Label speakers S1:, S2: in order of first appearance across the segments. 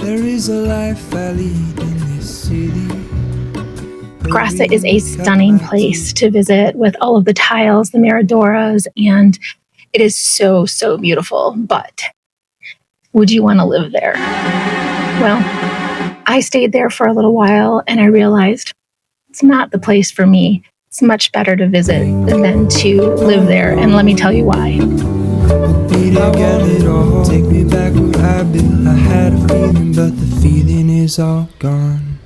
S1: There is a life I lead in this city.
S2: Graça is a stunning place to visit with all of the tiles, the Miradoras, and it is so, so beautiful. But would you want to live there? Well, I stayed there for a little while and I realized it's not the place for me. It's much better to visit than to live there. And let me tell you why.
S1: Take me back where I've been. I had a feeling, but the feeling is all gone.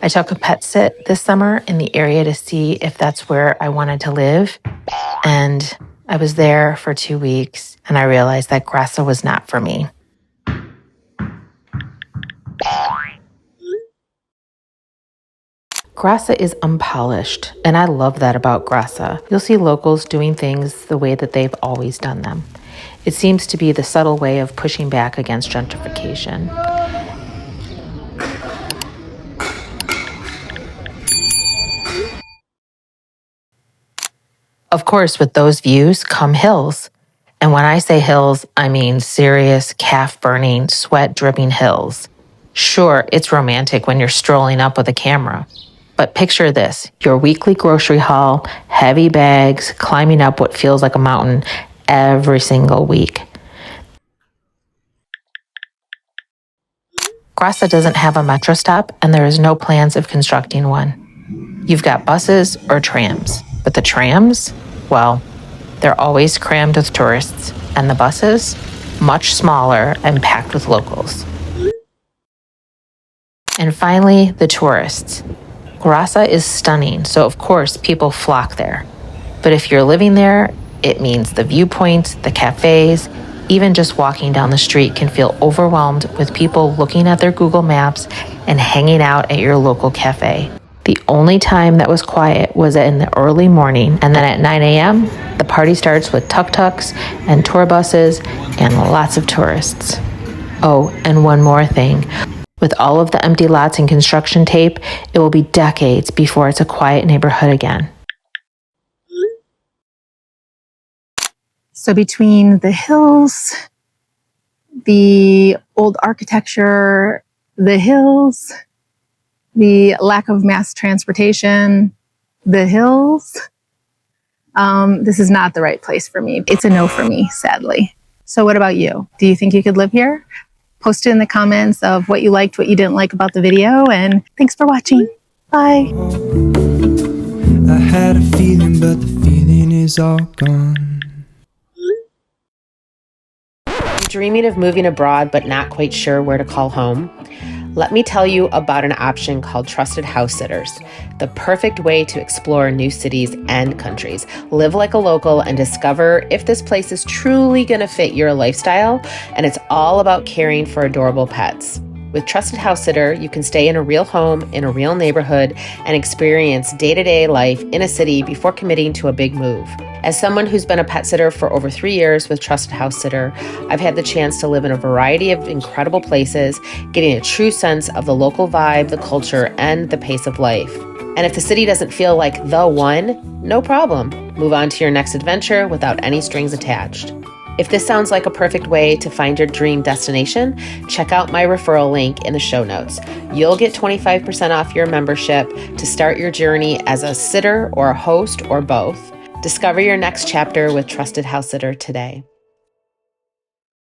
S3: I took a pet sit this summer in the area to see if that's where I wanted to live. And I was there for 2 weeks and I realized that Graça was not for me. Graça is unpolished, and I love that about Graça. You'll see locals doing things the way that they've always done them. It seems to be the subtle way of pushing back against gentrification. Of course, with those views come hills. And when I say hills, I mean serious, calf-burning, sweat-dripping hills. Sure, it's romantic when you're strolling up with a camera. But picture this, your weekly grocery haul, heavy bags, climbing up what feels like a mountain every single week. Graça doesn't have a metro stop, and there is no plans of constructing one. You've got buses or trams, but the trams, well, they're always crammed with tourists, and the buses, much smaller and packed with locals. And finally, the tourists. Graça is stunning, so of course people flock there. But if you're living there, it means the viewpoints, the cafes, even just walking down the street can feel overwhelmed with people looking at their Google Maps and hanging out at your local cafe. The only time that was quiet was in the early morning, and then at 9 a.m., the party starts with tuk-tuks and tour buses and lots of tourists. Oh, and one more thing. With all of the empty lots and construction tape, it will be decades before it's a quiet neighborhood again.
S2: So between the hills, the old architecture, the hills, the lack of mass transportation, the hills, this is not the right place for me. It's a no for me, sadly. So what about you? Do you think you could live here? Post it in the comments of what you liked, what you didn't like about the video, and thanks for watching. Bye.
S1: I had a feeling, but the feeling is all gone.
S3: Dreaming of moving abroad but not quite sure where to call home? Let me tell you about an option called Trusted House Sitters, the perfect way to explore new cities and countries, live like a local, and discover if this place is truly going to fit your lifestyle. And it's all about caring for adorable pets. With Trusted House Sitter, you can stay in a real home, in a real neighborhood, and experience day-to-day life in a city before committing to a big move. As someone who's been a pet sitter for over 3 years with Trusted House Sitter, I've had the chance to live in a variety of incredible places, getting a true sense of the local vibe, the culture, and the pace of life. And if the city doesn't feel like the one, no problem. Move on to your next adventure without any strings attached. If this sounds like a perfect way to find your dream destination, check out my referral link in the show notes. You'll get 25% off your membership to start your journey as a sitter or a host or both. Discover your next chapter with Trusted House Sitter today.